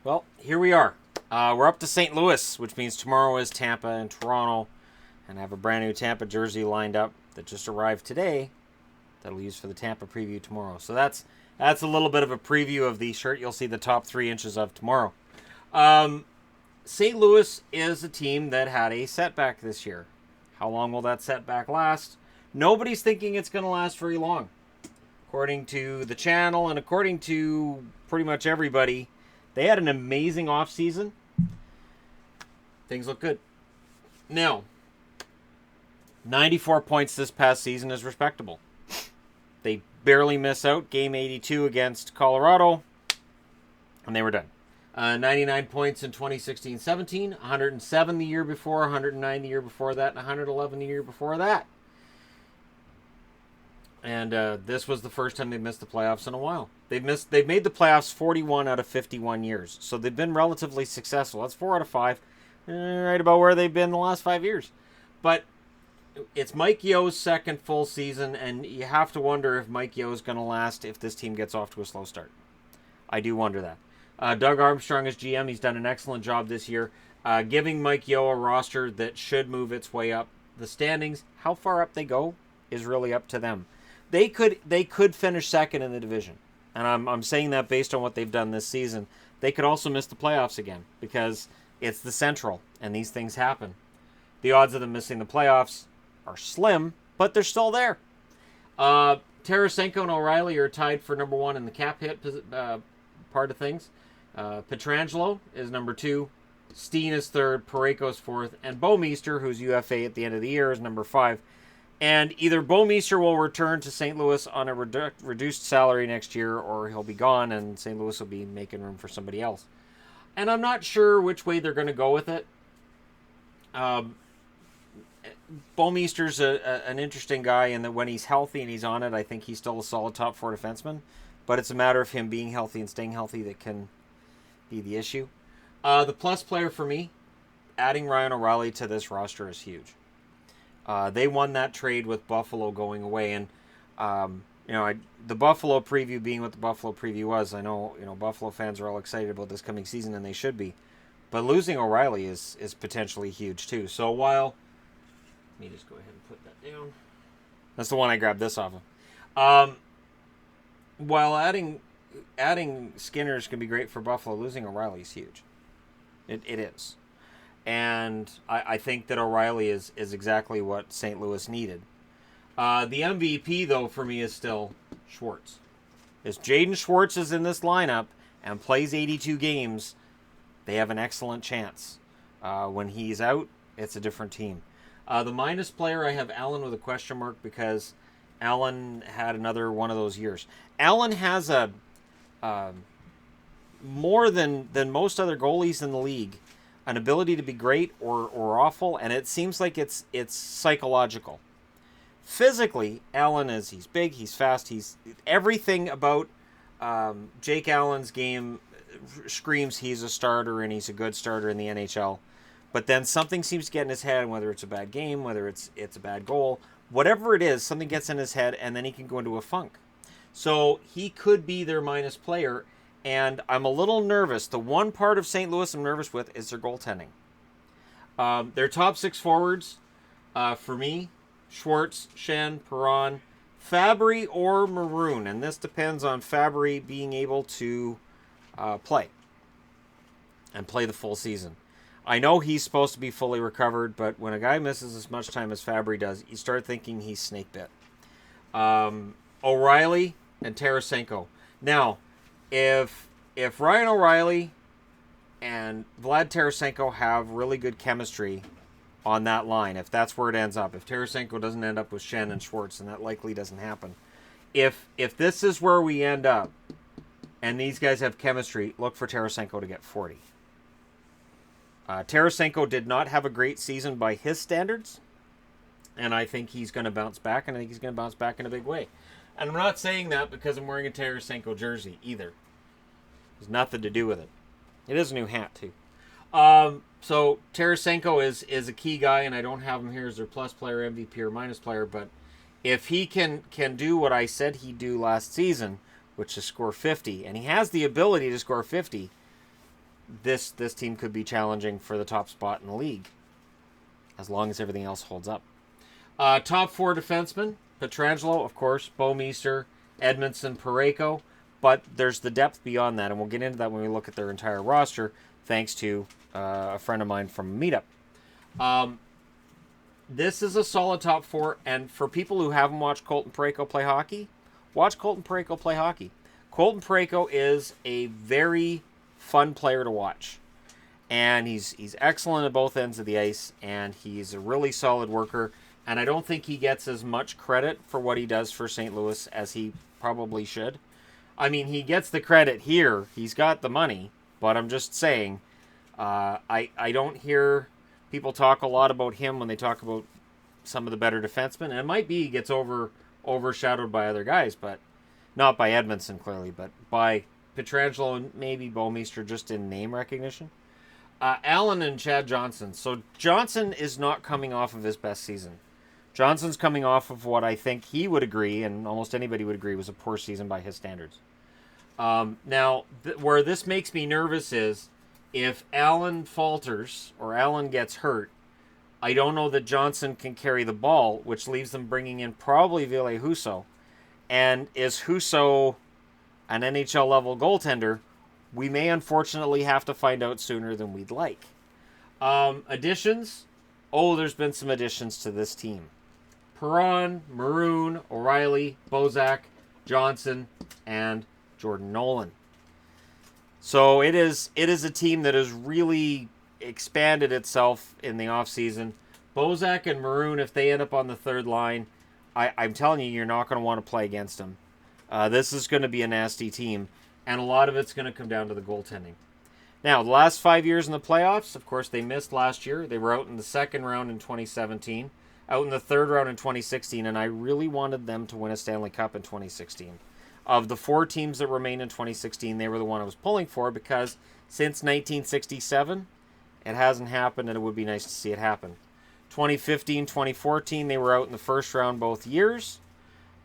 Well, here we are. We're up to St. Louis, which means tomorrow is Tampa and Toronto. And I have a brand new Tampa jersey lined up that just arrived today that'll use for the Tampa preview tomorrow. So that's a little bit of a preview of the shirt you'll see the top 3 inches of tomorrow. St. Louis is a team that had a setback this year. How long will that setback last? Nobody's thinking it's going to last very long. According to the channel and according to pretty much everybody, they had an amazing offseason. Things look good. Now, 94 points this past season is respectable. They barely miss out. Game 82 against Colorado, and they were done. 99 points in 2016-17, 107 the year before, 109 the year before that, and 111 the year before that. And this was the first time they've missed the playoffs in a while. They've made the playoffs 41 out of 51 years. So they've been relatively successful. That's 4 out of 5. Right about where they've been the last 5 years. But it's Mike Yeo's second full season, and you have to wonder if Mike Yeo is going to last if this team gets off to a slow start. I do wonder that. Doug Armstrong is GM. He's done an excellent job this year, giving Mike Yeo a roster that should move its way up the standings. How far up they go is really up to them. They could finish second in the division, and I'm saying that based on what they've done this season. They could also miss the playoffs again because it's the Central, and these things happen. The odds of them missing the playoffs are slim, but they're still there. Tarasenko and O'Reilly are tied for number 1 in the cap hit part of things. Pietrangelo is number 2. Steen is 3rd. Parayko's 4th. And Bouwmeester, who's UFA at the end of the year, is number 5. And either Bouwmeester will return to St. Louis on a reduced salary next year, or he'll be gone and St. Louis will be making room for somebody else. And I'm not sure which way they're going to go with it. Bouwmeester's an interesting guy in that when he's healthy and he's on it, I think he's still a solid top 4 defenseman. But it's a matter of him being healthy and staying healthy that can be the issue. The plus player for me, adding Ryan O'Reilly to this roster is huge. They won that trade with Buffalo going away, and the Buffalo preview being what the Buffalo preview was. I know Buffalo fans are all excited about this coming season, and they should be. But losing O'Reilly is potentially huge too. So while let me just go ahead and put that down. That's the one I grabbed this off of. While adding Skinners can be great for Buffalo, losing O'Reilly is huge. It is. And I think that O'Reilly is exactly what St. Louis needed. The MVP, though, for me is still Schwartz. If Jaden Schwartz is in this lineup and plays 82 games, they have an excellent chance. When he's out, it's a different team. The minus player, I have Allen with a question mark because Allen had another one of those years. Allen has a more than most other goalies in the league, an ability to be great or awful, and it seems like it's psychological. Physically, Allen he's big, he's fast, he's everything about Jake Allen's game screams he's a starter and he's a good starter in the NHL. But then something seems to get in his head, whether it's a bad game, whether it's a bad goal, whatever it is, something gets in his head, and then he can go into a funk. So he could be their minus player, and I'm a little nervous. The one part of St. Louis I'm nervous with is their goaltending. Their top 6 forwards, for me, Schwartz, Shen, Perron, Fabry, or Maroon, and this depends on Fabry being able to play the full season. I know he's supposed to be fully recovered, but when a guy misses as much time as Fabry does, you start thinking he's snake bit. O'Reilly and Tarasenko. Now, if Ryan O'Reilly and Vlad Tarasenko have really good chemistry on that line, if that's where it ends up, if Tarasenko doesn't end up with Shen and Schwartz, and that likely doesn't happen, if this is where we end up and these guys have chemistry, look for Tarasenko to get 40. Tarasenko did not have a great season by his standards, and I think he's going to bounce back, and I think he's going to bounce back in a big way. And I'm not saying that because I'm wearing a Tarasenko jersey either. There's nothing to do with it. It is a new hat, too. So Tarasenko is a key guy, and I don't have him here as their plus player, MVP, or minus player, but if he can do what I said he'd do last season, which is score 50, and he has the ability to score 50, this team could be challenging for the top spot in the league, as long as everything else holds up. Top 4 defensemen: Pietrangelo, of course, Bouwmeester, Edmondson, Parayko. But there's the depth beyond that, and we'll get into that when we look at their entire roster, thanks to a friend of mine from a meetup. This is a solid top 4, and for people who haven't watched Colton Parayko play hockey, watch Colton Parayko play hockey. Colton Parayko is a very fun player to watch, and he's excellent at both ends of the ice, and he's a really solid worker, and I don't think he gets as much credit for what he does for St. Louis as he probably should. I mean, he gets the credit here. He's got the money, but I'm just saying, I don't hear people talk a lot about him when they talk about some of the better defensemen. And it might be he gets overshadowed by other guys, but not by Edmondson, clearly, but by Pietrangelo and maybe Bouwmeester just in name recognition. Allen and Chad Johnson. So Johnson is not coming off of his best season. Johnson's coming off of what I think he would agree, and almost anybody would agree, was a poor season by his standards. Now, where this makes me nervous is if Allen falters or Allen gets hurt, I don't know that Johnson can carry the ball, which leaves them bringing in probably Ville Husso. And is Husso an NHL-level goaltender? We may unfortunately have to find out sooner than we'd like. Additions? Oh, there's been some additions to this team. Perron, Maroon, O'Reilly, Bozak, Johnson, and Jordan Nolan. So it is a team that has really expanded itself in the offseason. Bozak and Maroon, if they end up on the third line, I'm telling you, you're not going to want to play against them. This is going to be a nasty team, and a lot of it's going to come down to the goaltending. Now, the last 5 years in the playoffs, of course, they missed last year. They were out in the second round in 2017, out in the third round in 2016, and I really wanted them to win a Stanley Cup in 2016. Of the 4 teams that remained in 2016, they were the one I was pulling for, because since 1967, it hasn't happened, and it would be nice to see it happen. 2015, 2014, they were out in the first round both years.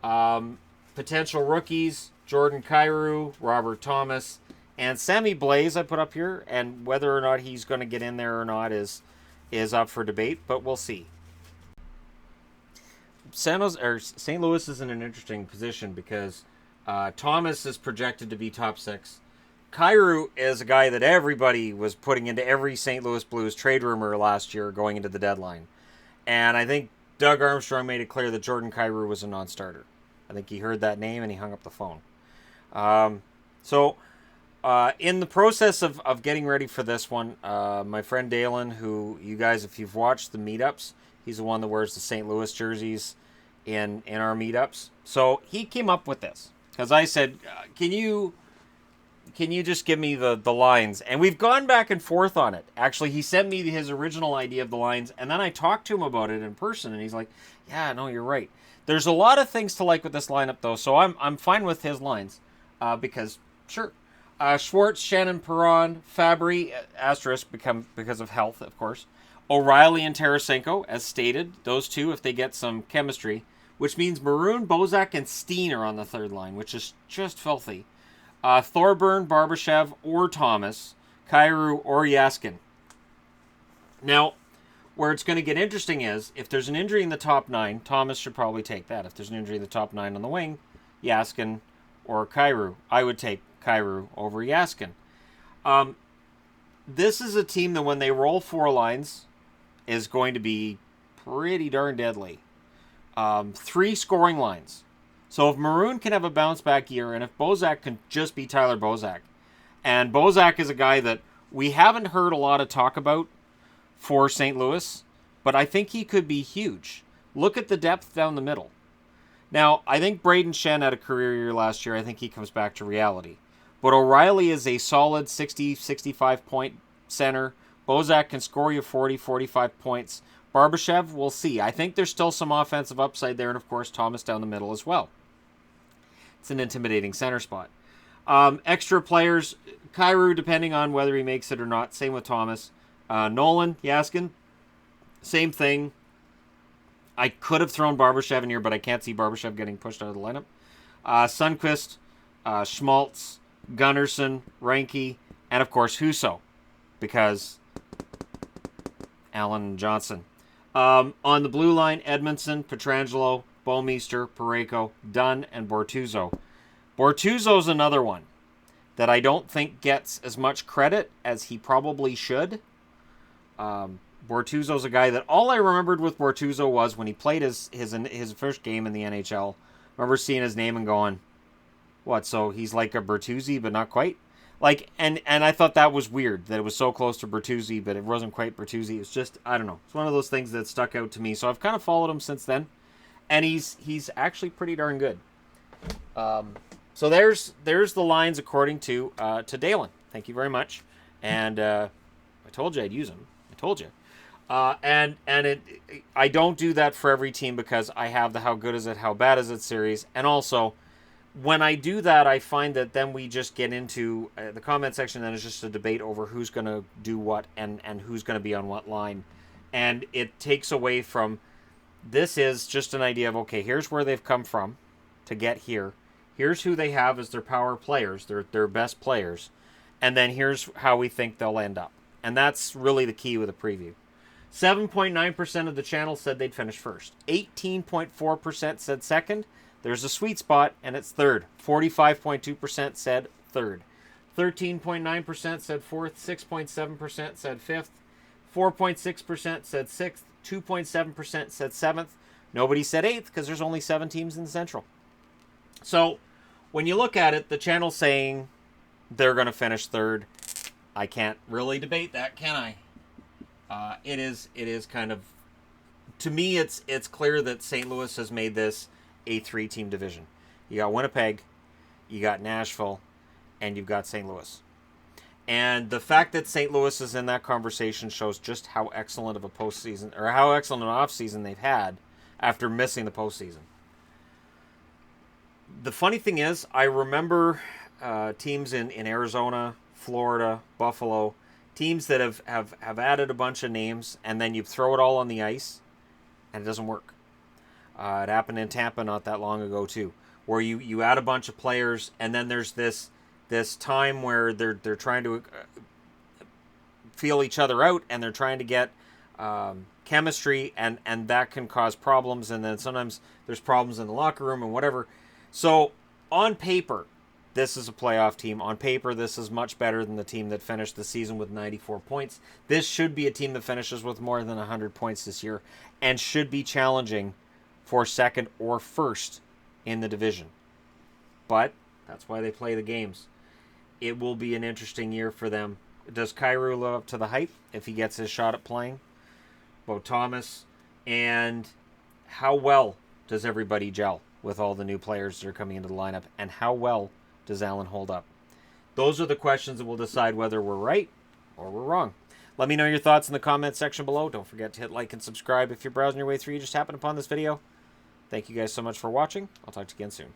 Potential rookies: Jordan Khayru, Robert Thomas, and Sammy Blais I put up here, and whether or not he's going to get in there or not is up for debate, but we'll see. St. Louis is in an interesting position because Thomas is projected to be top 6. Khayru is a guy that everybody was putting into every St. Louis Blues trade rumor last year going into the deadline. And I think Doug Armstrong made it clear that Jordan Khayru was a non-starter. I think he heard that name and he hung up the phone. In the process of getting ready for this one, my friend Dalen, who you guys, if you've watched the meetups, he's the one that wears the St. Louis jerseys in our meetups. So he came up with this. Because I said, can you just give me the lines? And we've gone back and forth on it. Actually, he sent me his original idea of the lines, and then I talked to him about it in person, and he's like, yeah, no, you're right. There's a lot of things to like with this lineup, though, so I'm fine with his lines. Because, sure. Schwartz, Shannon, Perron, Fabry, asterisk, because of health, of course. O'Reilly and Tarasenko, as stated. Those two, if they get some chemistry. Which means Maroon, Bozak, and Steen are on the third line, which is just filthy. Thorburn, Barbashev, or Thomas, Khayru, or Yaskin. Now, where it's going to get interesting is, if there's an injury in the top 9, Thomas should probably take that. If there's an injury in the top 9 on the wing, Yaskin or Khayru. I would take Khayru over Yaskin. This is a team that when they roll 4 lines is going to be pretty darn deadly. 3 scoring lines. So if Maroon can have a bounce-back year, and if Bozak can just be Tyler Bozak, and Bozak is a guy that we haven't heard a lot of talk about for St. Louis, but I think he could be huge. Look at the depth down the middle. Now, I think Braden Shen had a career year last year. I think he comes back to reality. But O'Reilly is a solid 60, 65-point center. Bozak can score you 40, 45 points. Barbashev, we'll see. I think there's still some offensive upside there, and of course Thomas down the middle as well. It's an intimidating center spot. Extra players, Khayru, depending on whether he makes it or not. Same with Thomas. Nolan, Yaskin, same thing. I could have thrown Barbashev in here, but I can't see Barbashev getting pushed out of the lineup. Sundqvist, Schmaltz, Gunnarsson, Reinke, and of course Husso. because Allen Johnson. On the blue line, Edmondson, Pietrangelo, Bouwmeester, Parayko, Dunn, and Bortuzzo. Bortuzzo's another one that I don't think gets as much credit as he probably should. Bortuzzo's a guy that all I remembered with Bortuzzo was when he played his first game in the NHL. I remember seeing his name and going, what, so he's like a Bertuzzi, but not quite? Like, and I thought that was weird, that it was so close to Bertuzzi, but it wasn't quite Bertuzzi. It's just, I don't know. It's one of those things that stuck out to me. So I've kind of followed him since then. And he's actually pretty darn good. So there's the lines according to Dalen. Thank you very much. And I told you I'd use them. I told you. I don't do that for every team because I have the how good is it, how bad is it series. And also, when I do that, I find that then we just get into the comment section, and it's just a debate over who's going to do what and who's going to be on what line. And it takes away from, this is just an idea of, okay, here's where they've come from to get here. Here's who they have as their power players, their best players. And then here's how we think they'll end up. And that's really the key with a preview. 7.9% of the channel said they'd finish first. 18.4% said second. There's a sweet spot, and it's third. 45.2% said third. 13.9% said fourth. 6.7% said fifth. 4.6% said sixth. 2.7% said seventh. Nobody said eighth because there's only 7 teams in the Central. So when you look at it, the channel's saying they're going to finish third. I can't really debate that, can I? It is kind of, to me, it's clear that St. Louis has made this a 3-team division. You got Winnipeg, you got Nashville, and you've got St. Louis. And the fact that St. Louis is in that conversation shows just how excellent of a postseason, or how excellent an offseason they've had after missing the postseason. The funny thing is, I remember teams in Arizona, Florida, Buffalo, teams that have added a bunch of names, and then you throw it all on the ice, and it doesn't work. It happened in Tampa not that long ago too, where you add a bunch of players, and then there's this time where they're trying to feel each other out, and they're trying to get chemistry, and that can cause problems, and then sometimes there's problems in the locker room and whatever. So on paper, this is a playoff team. On paper, this is much better than the team that finished the season with 94 points. This should be a team that finishes with more than 100 points this year and should be challenging for second or first in the division. But that's why they play the games. It will be an interesting year for them. Does Khayru live up to the hype if he gets his shot at playing? Bo Thomas. And how well does everybody gel with all the new players that are coming into the lineup? And how well does Allen hold up? Those are the questions that will decide whether we're right or we're wrong. Let me know your thoughts in the comments section below. Don't forget to hit like and subscribe if you're browsing your way through. You just happened upon this video. Thank you guys so much for watching. I'll talk to you again soon.